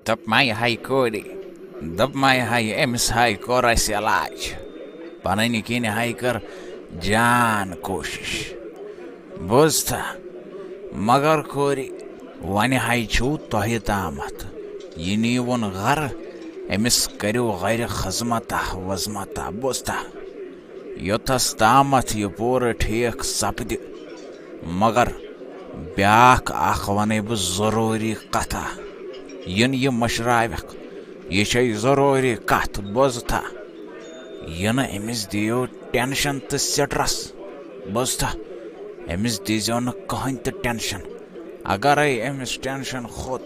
دپ ماے high کوری دپ ماے high امس high کور اس علاج پننہِ کِنۍ ہاے کر جان کوشش بوزتھا مگر کوری وۄنۍ ہاے چھُو تۄہہِ تامتھ یہِ نیٖوُن گرٕ أمِس کٔرِو گرِ خٔذمتا وزمتا بوزتھا یوٚتس تامتھ یہِ پوٗرٕ ٹھیٖک سپدِ مگر بیٛاکھ اکھ ونے بہٕ ضروٗری کتھا یِنہٕ یہِ مٔشراوکھ یہِ چھے ضروٗری کتھ بوزتھا یِنہٕ أمِس دِیِو ٹٮ۪نشن تہٕ سٹرس بوزتھا أمِس دیٖزیو نہٕ کٕہۭنۍ تہِ ٹٮ۪نشن اگرے أمِس ٹٮ۪نشن کھوٚت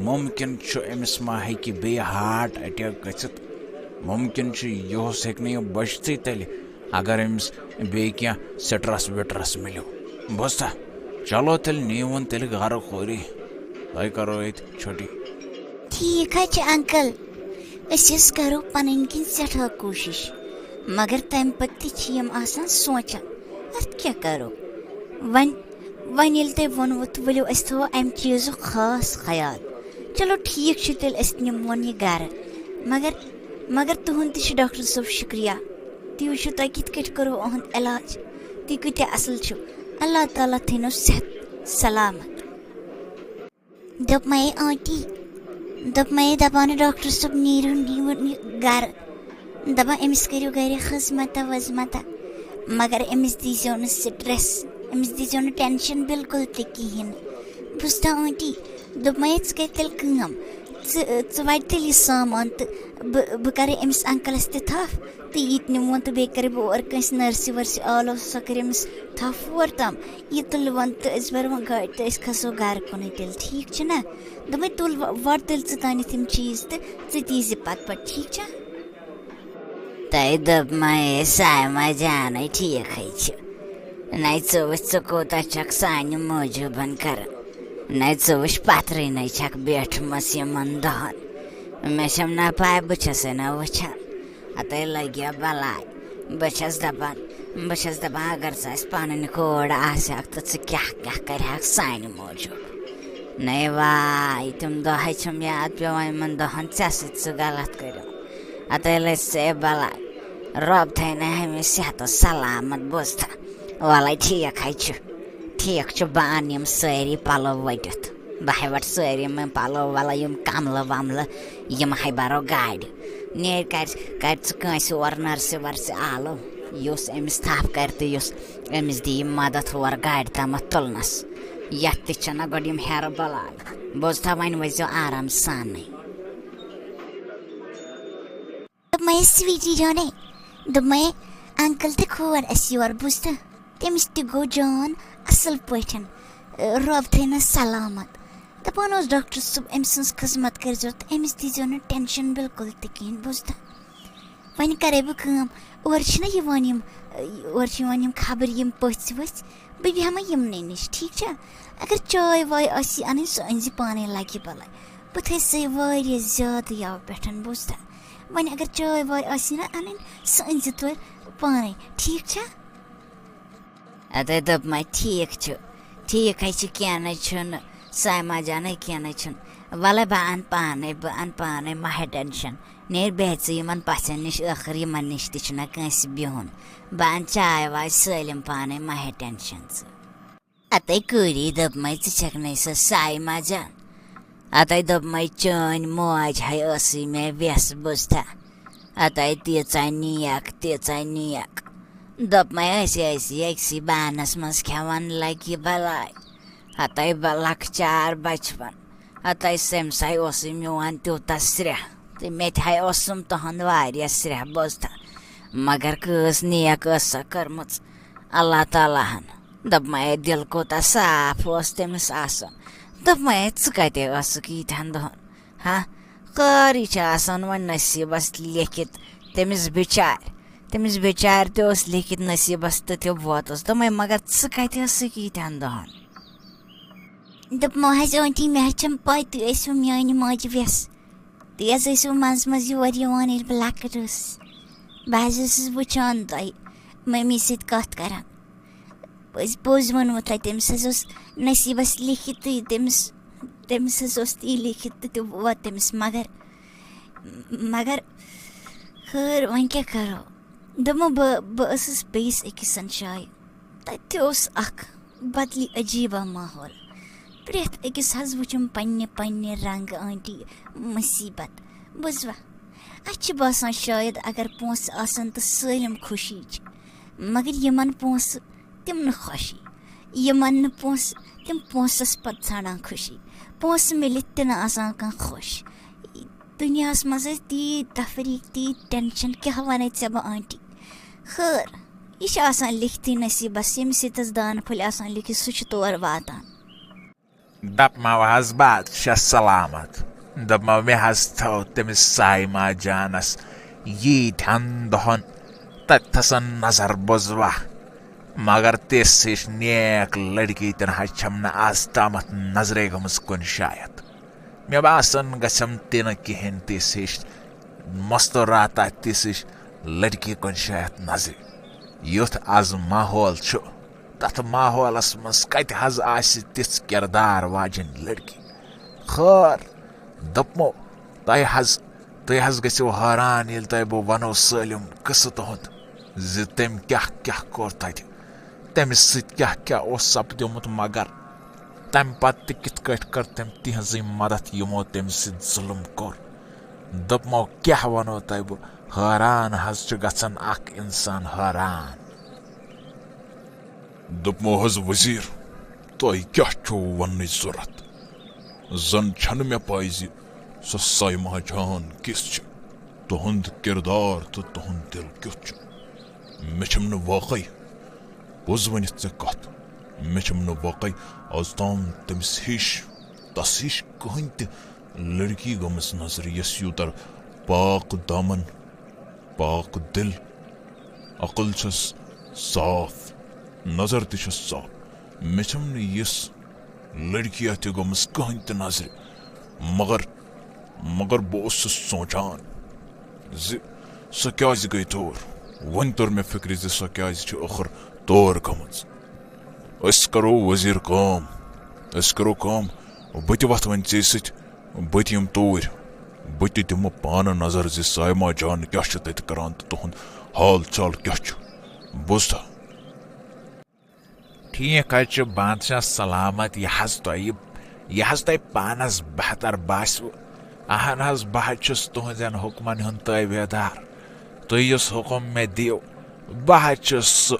مُمکِن چھُ أمِس ما ہیٚکہِ بیٚیہِ ہارٹ اٹیک گٔژھِتھ مُمکِن چھُ یِہُس ہیٚکہِ نہٕ یہِ بٔچتھٕے تیٚلہِ اگر أمِس بیٚیہِ کینٛہہ سٹرس وٹرس مِلیو بوزتھا چلو تیٚلہِ نیٖوُن تیٚلہِ گرٕ خوری تۄہہِ کرو ییٚتہِ چھُٹی ٹھیٖک حظ چھُ انکل أسۍ حظ کرو پنٕنۍ کِنۍ سٮ۪ٹھاہ کوٗشش مگر تمہِ پتہٕ تہِ چھِ یِم آسان سونٛچان اتھ کیٛاہ کرو وۄنۍ ییٚلہِ تۄہہِ ووٚنوُ تہٕ ؤلِو أسۍ تھاوو امہِ چیٖزُک خاص خیال چلو ٹھیٖک چھُ تیٚلہِ أسۍ نِمہون یہِ گرٕ مگر تُہُنٛد تہِ چھُ ڈاکٹر صٲب شُکریہ تُہۍ وٕچھِو تۄہہِ کِتھ کٲٹھۍ کوٚروٕ اُہُنٛد علاج تُہۍ کۭتیاہ اصٕل چھِو اللہ تعالیٰ تھٲینو صحت سلامت دوٚپ مے آنٹی دوٚپ مے دپان ڈاکٹر صٲب نیٖرِو یہِ گرٕ دپان أمِس کٔرِو گرِ خٔذمتا وزمتا مگر أمِس دیٖزیو نہٕ سٹرٛٮ۪س أمِس دیٖزیو نہٕ ٹٮ۪نشن بالکل تہِ کِہیٖنۍ نہٕ بوٗزتھا آنٹی دوٚپ مے ژٕ کر تیٚلہِ کٲم ژٕ وَٹہِ تیٚلہِ یہِ سامان تہٕ بہٕ کرٕ أمِس انکلس تہِ تھپھ تہٕ یہِ تہِ نِمون تہٕ بیٚیہِ کرٕ بہٕ اورٕ کٲنٛسہِ نٔرسہِ ؤرسہِ آلو سۄ کَرِ أمِس تھپھ اور تام یہِ تُلوَن تہٕ أسۍ بَرون گاڑِ تہٕ أسۍ کھسو گرٕ کُنٕے تیٚلہِ ٹھیٖک چھُنہ دوٚپمے تُل وَٹ تیٚلہِ ژٕ تانٮ۪تھ یِم چیٖز تہٕ ژٕ تہِ ییٖزِ پتہٕ ٹھیٖک چھا تۄہہِ دوٚپمے سایما جانے ٹھیٖکھٕے چھُ نَے ژٕ وٕچھ ژٕ کوٗتاہ چھکھ سانہِ موٗجوٗبن کران نَے ژٕ وٕچھ پتھرٕے نَے چھکھ بیٖٹھمٕژ یِمن دۄہن مےٚ چھَم نہ پاے بہٕ چھسے نہ وٕچھان اَتے لگیا بلاے بہٕ چھس دپان اگر ژٕ اَسہِ پنٕنۍ کوٗر آسہَکھ تہٕ ژٕ کیٛاہ کیٛاہ کرِہَکھ سانہِ موٗجوٗب نَے واے تِم دۄہ حظ چھِم یاد پیٚوان یِمن دۄہن ژےٚ سۭتۍ سُہ غلط کٔرِو اَتے لٔج ژےٚ بلاے رۄب تھاینہ ہمیشہِ صحتس سلامت بوزتھا وَلے ٹھیٖک حظ چھُ بہٕ اَنہٕ یِم سٲری پَلو ؤٹِتھ بہٕ ہے وَٹہٕ سٲری یِم پَلو وَلو یِم کَملہٕ وَملہٕ یِم ہے بَرو گاڑِ نیرِ کَرِ ژٕ کٲنٛسہِ اورٕ نٔرسہِ ؤرسہِ آلو یُس أمِس تھپھ کَرِ تہٕ یُس أمِس دِیہِ مدد اور گاڑِ تامَتھ تُلنَس یَتھ تہِ چھَنہ گۄڈٕ یِم ہیرٕ بلاے بوزتھا وۄنۍ ؤسۍزیو آرام سانٕے دوٚپمے سویٖٹی جانے دوٚپمے انکل تہِ کھور اَسہِ یور بوٗزتھا تٔمِس تہِ گوٚو جان اَصٕل پٲٹھۍ رۄب تھٲینس سلامت دپان اوس ڈاکٹر صٲب أمۍ سٕنٛز خٔذمت کٔرۍزیو تہٕ أمِس دیٖزیو نہٕ ٹٮ۪نشن بالکل تہِ کِہیٖنۍ بوٗزتھا وۄنۍ کرے بہٕ کٲم اورٕ چھِنہ یِوان یِم خبر یِم پٔژھۍ ؤژھۍ بہٕ بیٚہمہ یِمنٕے نِش ٹھیٖک چھا اگر چاے واے آسی اَنٕنۍ سۄ أنۍ زِ پانے لگہِ بلاے بہٕ تھٲیسَے واریاہ زیادٕ یَوٕ پٮ۪ٹھ بوٗزتھا وۄنۍ اگر چاے واے آسی نہ اَنٕنۍ سۄ أنۍ زِ توتہِ پانے ٹھیٖک چھا اَدے دوٚپمے ٹھیٖک چھُ حظ چھُ کیٚنٛہہ نَے چھُنہٕ سایما جانے کیٚنٛہہ نَے چھُنہٕ وَلے بہٕ اَنہٕ پانے مہ ہے ٹٮ۪نشن نیرِ بیٚہہ ژٕ یِمن پژھٮ۪ن نِش ٲخٕر یِمن نِش تہِ چھُنہ کٲنٛسہِ بِہُن بہٕ اَنہٕ چاے واے سٲلِم پانے مہ ہے ٹٮ۪نشن ژٕ اَتے کٲری دوٚپمے ژٕ چھکھ نَے سۄ سایما جان اَتے دوٚپمے چٲنۍ موج ہے ٲسٕے مےٚ وٮ۪س بوٗزتھا اَتے تیٖژاہ نیک دوٚپمے أسۍ ٲسی أکسٕے بانس منٛز کھٮ۪وان لگہِ بلاے اَتے لۄکچار بچپن اَتے سٔمِس ہے اوسُے میون تیوٗتاہ سرٛیٚح تہٕ مےٚ تہِ ہے اوسُم تُہُنٛد واریاہ سرٛیٚح بوٗزتھا مگر کۭژ نیک ٲس سۄ کٔرمٕژ اللہ تعالیٰ ہن دوٚپمے دِل کوٗتاہ صاف اوس تٔمِس آسان دوٚپمے ژٕ کَتہِ ٲسٕکھ ییٖتہن دۄہن خٲرٕے چھِ آسان وۄنۍ نصیٖبس لیکھِتھ تٔمِس بِچارِ تہِ اوس لیکھِتھ نصیٖبس تہٕ تہِ ووتُس دوٚپمے مگر ژٕ کَتہِ ٲسٕکھ ییٖتہن دۄہن دوٚپمو حظ آنٹی مےٚ حظ چھَم پاے تُہۍ ٲسوٕ میٛانہِ ماجہِ وٮ۪س تُہۍ حظ ٲسوٕ منٛزٕ منٛزٕ یور یِوان ییٚلہِ بہٕ لۄکٕٹ ٲسٕس بہٕ حظ ٲسٕس وٕچھان تۄہہِ مٔمی سۭتۍ کَتھ کران پوٚز ووٚنوٕ تۄہہِ تٔمِس حظ اوس نصیٖبس لیکھِتھ تہٕ تٔمِس تٔمِس حظ اوس تی لیکھِتھ تہٕ تہِ ووت تٔمِس مگر خٲر وۄنۍ کیٛاہ کَرو. دوٚپمو بہٕ ٲسٕس بیٚیِس أکِس جایہِ تَتہِ تہِ اوس اَکھ بدلی عجیٖبا ماحول. پرٛٮ۪تھ أکِس حظ وٕچھُم پنٛنہِ رنٛگہٕ آنٹی مُصیٖبت. بوٗزوا اَسہِ چھِ باسان شاید اگر پونٛسہٕ آسَن تہٕ سٲلِم خوشی چھِ، مگر یِمن پونٛسہٕ تِم نہٕ خوشی، یِمن نہٕ پونٛسہٕ تِم پونٛسَس پَتہٕ ژھانڈان خوشی، پونٛسہٕ مِلِتھ تہِ نہٕ آسان کانٛہہ خۄش. دُنیاہَس منٛز ٲسۍ تیٖتۍ تفریٖق تیٖتۍ ٹٮ۪نشَن کیٛاہ وَنَے ژےٚ بہٕ آنٹی. خٲر یہِ چھِ آسان لیکھتھٕے نصیٖبَس، ییٚمِس سۭتۍ دانہٕ پھٔلۍ آسان لیکھِتھ سُہ چھُ تور واتان. دَپمو حظ بادشاہ سلامت. دَپمو مےٚ حظ تھٲو تٔمِس سایما جانَس ییٖتھٮ۪ن دۄہَن تَتِتھَسن نظر بوٗزوا، مگر تِژھ ہِش نیک لڑکی تہِ نہ حظ چھَم نہٕ آز تامَتھ نظرے گٔمٕژ کُنہِ شاید. مےٚ باسان گژھٮ۪م تہِ نہٕ کِہیٖنۍ تِژھ ہِش مستوراتا تِژھ ہِش لڑکی کُنہِ شاید نظرِ. یُتھ آز ماحول چھُ تَتھ ماحولَس منٛز کَتہِ حظ آسہِ تِژھ کِردار واجٮ۪ن لڑکی. خٲر دوٚپمو تُہۍ حظ گٔژھِو حٲران ییٚلہِ تۄہہِ بہٕ وَنو سٲلِم قٕصہٕ تُہُنٛد زِ تٔمۍ کیٛاہ کیٛاہ کوٚر تَتہِ، تٔمِس سۭتۍ کیٛاہ کیٛاہ اوس سپدیومُت، مگر تَمہِ پَتہٕ تہِ کِتھ کٲٹھۍ کٔر تٔمۍ تِہنٛزٕے مدتھ یِمو تٔمِس سۭتۍ ظُلم کوٚر. دوٚپمو کیٛاہ وَنو تۄہہِ بہٕ، حٲران حظ چھُ گژھان اکھ اِنسان حٲران. دوٚپمو حظ وزیٖر تۄہہِ کیٛاہ چھُو وَننٕچ ضوٚرتھ؟ زن چھنہٕ مےٚ پاے زِ سۄ سایما جان کِژھ چھِ، تُہُنٛد کِردار تہٕ تُہُنٛد دِل کیُتھ چھُ. مےٚ چھَم نہٕ واقعی پوٚز ؤنِتھ ژےٚ کتھ، مےٚ چھَم نہٕ واقعی آز تام تٔمِس ہِش تس ہِش کٕہٕنۍ تہِ لڑکی گٔمٕژ نظرِ یۄس یوٗتاہ پاک دامن پاک دِل، عقل چھس صاف، نظر تہِ چھس صاف. مےٚ چھَم نہٕ یِژھ لڑکیہ تہِ گٔمٕژ کٕہٕنۍ تہِ نظرِ. مگر بہٕ اوسُس سونٛچان زِ سۄ کیٛازِ گٔے تور. وۄنۍ توٚر مےٚ فِکرِ زِ سۄ کیٛازِ چھِ ٲخٕر تور گٔمٕژ. أسۍ کرو وزیٖر کٲم بہٕ تہِ وَتھٕ وۄنۍ ژےٚ سۭتۍ، بہٕ تہِ یِمہٕ توٗرۍ، بہٕ تہِ دِمہٕ پانہٕ نظر زِ سایما جان کیٛاہ چھِ تَتہِ کران تہٕ تُہُنٛد حال چال کیٛاہ چھُ. بوٗزتھا؟ ٹھیٖک حظ چھُ بادشاہ سلامت. یہِ حظ تۄہہِ پانس بہتر باسِوٕ. اہن حظ بہٕ حظ چھُس تُہنٛدٮ۪ن حُکمن ہُنٛد تٲبیدار. تُہۍ یُس حُکم مےٚ دِیِو بہٕ حظ چھُس سُہ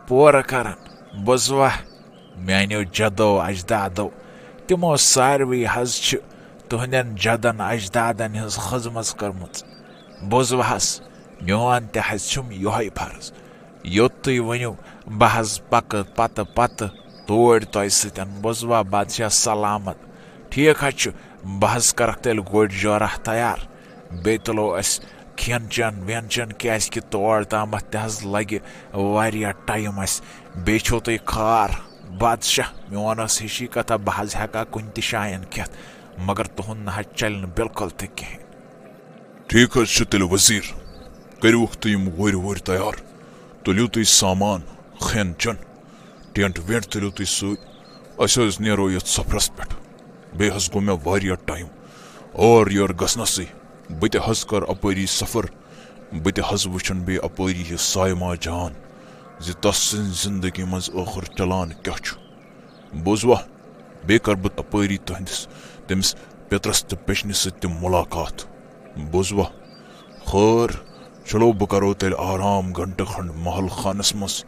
پوٗرٕ کران. بوٗزوا میانیو جدو اجدادو تِمو ساروٕے حظ چھِ تُہنٛدٮ۪ن جدن اجدادن ہٕنٛز خدمت کٔرمٕژ. بوٗزوا حظ میون تہِ حظ چھُم یِہوے فرض. یوٚت تُہۍ ؤنِو بہٕ حظ پکہٕ پتہٕ توڑۍ تۄہہِ سۭتۍ. بوٗزوا بادشاہ سلامت. ٹھیٖک حظ چھُ بہٕ حظ کرکھ تیٚلہِ گُرۍ جورہ تیار، بیٚیہِ تُلو أسۍ کھٮ۪ن چٮ۪ن وٮ۪ن چٮ۪ن کیٛازِ کہِ تور تامتھ تہِ حظ لگہِ واریاہ ٹایم اَسہِ. بیٚیہِ چھُو تُہۍ خار بادشاہ. میون ٲس ہِشی کتھا بہٕ حظ ہٮ۪کہٕ ہا کُنہِ تہِ جاین کھٮ۪تھ، مگر تُہُنٛد نہ حظ چلہِ نہٕ بِلکُل تہِ کِہینۍ. ٹھیٖک حظ چھُ تیٚلہِ وزیٖر، کٔرِوُکھ تُہۍ یِم وُرۍ تیار، تُلِو تُہۍ سامان کھٮ۪ن چٮ۪ن ٹٮ۪نٹ وٮ۪نٹ تُلِو تُہۍ سۭتۍ. أسۍ حظ نیرو یتھ سفرس پٮ۪ٹھ. بیٚیہِ حظ گوٚو مےٚ واریاہ ٹایم اور یور گژھنسٕے. بہٕ تہِ حظ کر اپٲری سفر، بہٕ تہِ حظ وٕچھن بیٚیہِ اپٲری یہِ سایما جان زِ تس سٕنٛزِ زندگی منٛز ٲخٕر چلان کیٛاہ چھُ. بوٗزوا بیٚیہِ کر بہٕ اپٲری تٔمِس پیترس تہٕ پیچنہِ سۭتۍ تہِ مُلاقات. بوٗزوا خٲر چلو بہٕ کرو تیٚلہِ آرام گنٹہٕ کھنٛڈ محل خانس منٛز،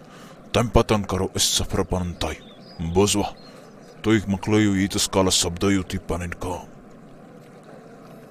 تمہِ پتن کرو أسۍ سفر پنُن طے. بوٗزوا تُہۍ مۄکلٲیِو ییٖتِس کالس سپدٲیِو تُہۍ پنٕنۍ کٲم.